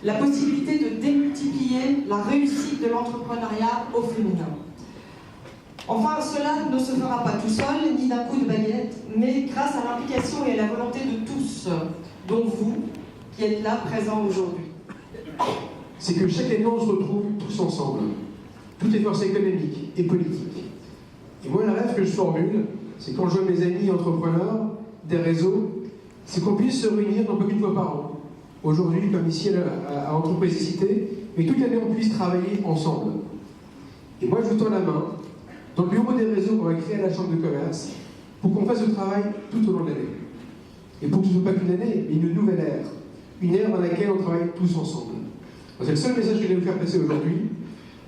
la possibilité de démultiplier la réussite de l'entrepreneuriat au féminin. Enfin, cela ne se fera pas tout seul, ni d'un coup de baguette, mais grâce à l'implication et à la volonté de tous, dont vous, qui êtes là, présents aujourd'hui. C'est que chaque année, on se retrouve tous ensemble, toutes les forces économiques et politiques. Et moi, le rêve que je formule, c'est quand je vois mes amis entrepreneurs, des réseaux, c'est qu'on puisse se réunir non pas qu'une fois par an. Aujourd'hui, comme ici à Entreprise Cité, mais toute l'année, on puisse travailler ensemble. Et moi, je vous tends la main, dans le bureau des réseaux qu'on va créer à la Chambre de commerce, pour qu'on fasse ce travail tout au long de l'année. Et pour que ce ne soit pas qu'une année, mais une nouvelle ère. Une ère dans laquelle on travaille tous ensemble. C'est le seul message que je vais vous faire passer aujourd'hui.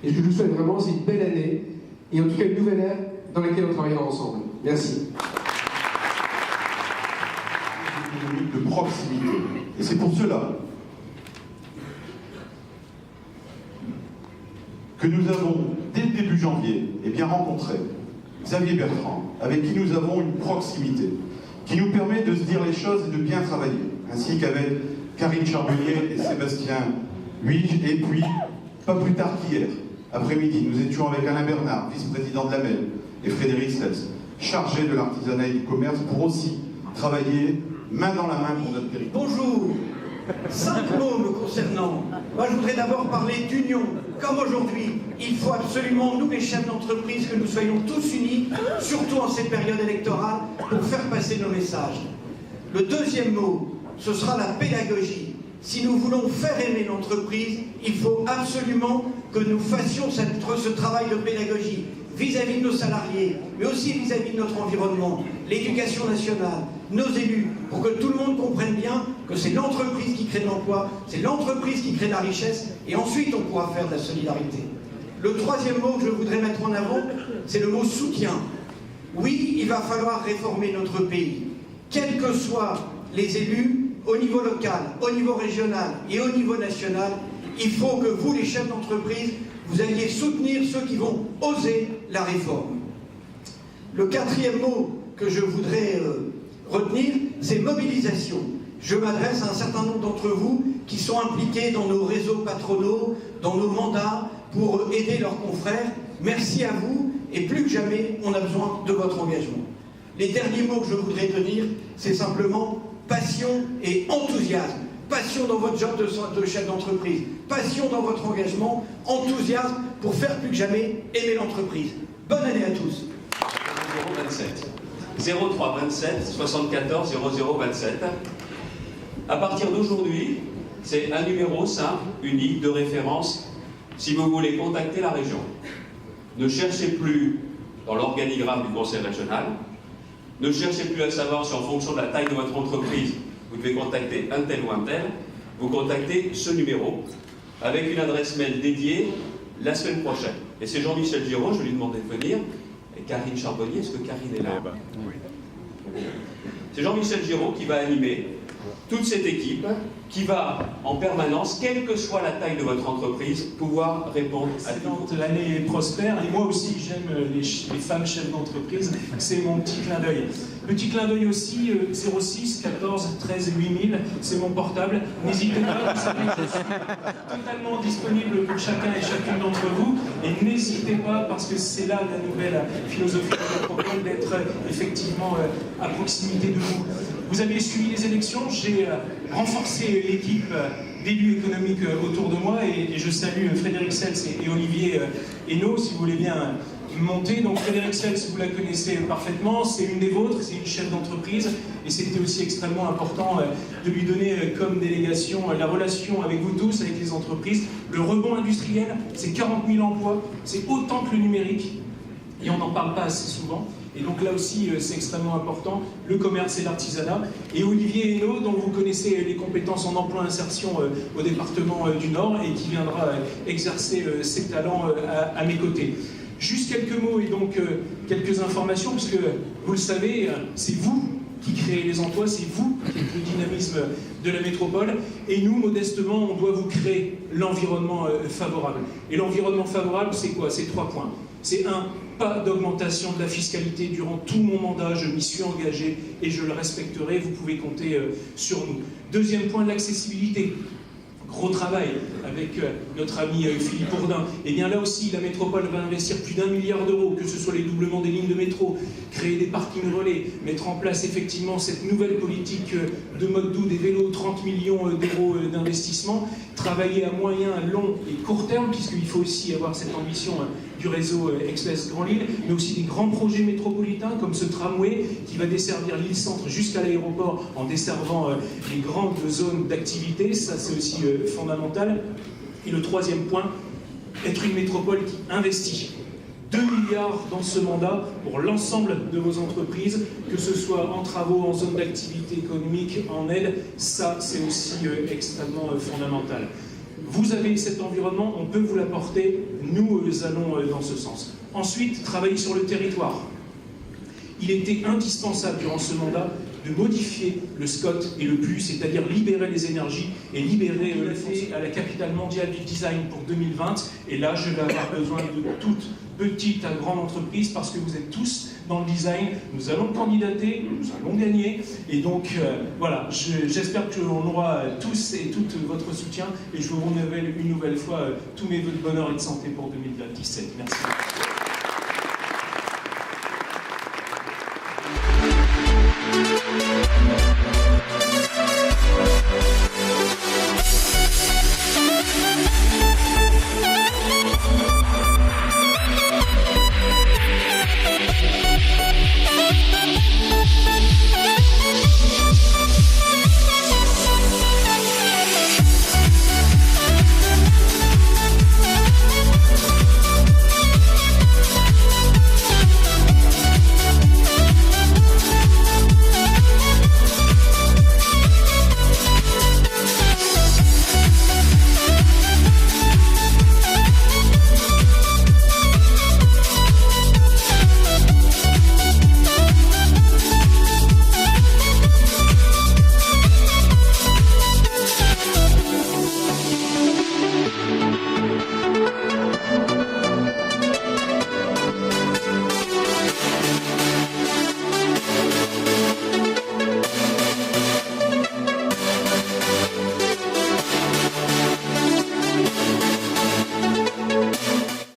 Et ce que je vous souhaite vraiment, c'est une belle année, et en tout cas une nouvelle ère dans laquelle on travaillera ensemble. Merci. De proximité. Et c'est pour cela que nous avons, dès le début janvier, rencontré Xavier Bertrand, avec qui nous avons une proximité, qui nous permet de se dire les choses et de bien travailler, ainsi qu'avec Karine Charbonnier et Sébastien Huyghe, et puis, pas plus tard qu'hier, après-midi, nous étions avec Alain Bernard, vice-président de l'AMEL, et Frédéric Sels, chargé de l'artisanat et du commerce, pour aussi travailler main dans la main pour notre territoire. Bonjour. 5 mots me concernant. Moi, je voudrais d'abord parler d'union. Comme aujourd'hui, il faut absolument, nous les chefs d'entreprise, que nous soyons tous unis, surtout en cette période électorale, pour faire passer nos messages. Le deuxième mot, ce sera la pédagogie. Si nous voulons faire aimer l'entreprise, il faut absolument que nous fassions ce travail de pédagogie vis-à-vis de nos salariés, mais aussi vis-à-vis de notre environnement, l'éducation nationale, nos élus, pour que tout le monde comprenne bien que c'est l'entreprise qui crée de l'emploi, c'est l'entreprise qui crée de la richesse, et ensuite on pourra faire de la solidarité. Le troisième mot que je voudrais mettre en avant, c'est le mot soutien. Oui, il va falloir réformer notre pays, quels que soient les élus, au niveau local, au niveau régional et au niveau national. Il faut que vous, les chefs d'entreprise, vous alliez soutenir ceux qui vont oser la réforme. Le quatrième mot que je voudrais retenir, c'est mobilisation. Je m'adresse à un certain nombre d'entre vous qui sont impliqués dans nos réseaux patronaux, dans nos mandats, pour aider leurs confrères. Merci à vous, et plus que jamais, on a besoin de votre engagement. Les derniers mots que je voudrais tenir, c'est simplement passion et enthousiasme. Passion dans votre job de chef d'entreprise, passion dans votre engagement, enthousiasme pour faire plus que jamais aimer l'entreprise. Bonne année à tous. 027 03 27 74 00 27. À partir d'aujourd'hui, c'est un numéro simple, unique, de référence si vous voulez contacter la région. Ne cherchez plus dans l'organigramme du conseil régional, ne cherchez plus à savoir si en fonction de la taille de votre entreprise, vous devez contacter un tel ou un tel, vous contactez ce numéro avec une adresse mail dédiée la semaine prochaine. Et c'est Jean-Michel Giraud, je lui ai demandé de venir, et Karine Charbonnier, est-ce que Karine est là? Oui. C'est Jean-Michel Giraud qui va animer toute cette équipe, qui va en permanence, quelle que soit la taille de votre entreprise, pouvoir répondre à tout. L'année prospère, et moi aussi j'aime les femmes chefs d'entreprise, c'est mon petit clin d'œil. Petit clin d'œil aussi, 06 14 13 8000, c'est mon portable. N'hésitez pas, vous savez que je suis totalement disponible pour chacun et chacune d'entre vous. Et n'hésitez pas, parce que c'est là la nouvelle philosophie de notre programme, d'être effectivement à proximité de vous. Vous avez suivi les élections, j'ai renforcé l'équipe d'élus économiques autour de moi et je salue Frédéric Sels et Olivier Hainaut, si vous voulez bien monter. Donc Frédéric Sels, vous la connaissez parfaitement, c'est une des vôtres, c'est une chef d'entreprise et c'était aussi extrêmement important de lui donner comme délégation la relation avec vous tous, avec les entreprises. Le rebond industriel, c'est 40 000 emplois, c'est autant que le numérique et on n'en parle pas assez souvent. Et donc là aussi, c'est extrêmement important, le commerce et l'artisanat. Et Olivier Hainaut, dont vous connaissez les compétences en emploi-insertion au département du Nord et qui viendra exercer ses talents à mes côtés. Juste quelques mots et donc quelques informations, parce que vous le savez, c'est vous qui créez les emplois, c'est vous qui êtes le dynamisme de la métropole, et nous, modestement, on doit vous créer l'environnement favorable. Et l'environnement favorable, c'est quoi? C'est 3 points. C'est 1, pas d'augmentation de la fiscalité durant tout mon mandat, je m'y suis engagé et je le respecterai, vous pouvez compter sur nous. Deuxième point, l'accessibilité. gros travail avec notre ami Philippe Bourdin. Et bien là aussi, la métropole va investir plus d'1 milliard d'euros, que ce soit les doublements des lignes de métro, créer des parkings relais, mettre en place effectivement cette nouvelle politique de mode doux des vélos, 30 millions d'euros d'investissement, travailler à moyen, long et court terme, puisqu'il faut aussi avoir cette ambition du réseau Express Grand Lille, mais aussi des grands projets métropolitains comme ce tramway qui va desservir l'île Centre jusqu'à l'aéroport en desservant les grandes zones d'activité. Ça, c'est aussi fondamental. Et le troisième point, être une métropole qui investit. 2 milliards dans ce mandat pour l'ensemble de vos entreprises, que ce soit en travaux, en zone d'activité économique, en aide, ça c'est aussi extrêmement fondamental. Vous avez cet environnement, on peut vous l'apporter, nous allons dans ce sens. Ensuite, travailler sur le territoire. Il était indispensable durant ce mandat de modifier le SCOT et le PLU, c'est-à-dire libérer les énergies et libérer l'effet à la capitale mondiale du design pour 2020. Et là, je vais avoir besoin de toutes petites à grandes entreprises parce que vous êtes tous dans le design. Nous allons candidater, nous allons gagner. Et donc, voilà, j'espère qu'on aura tous et toutes votre soutien. Et je vous renouvelle une nouvelle fois tous mes vœux de bonheur et de santé pour 2017. Merci.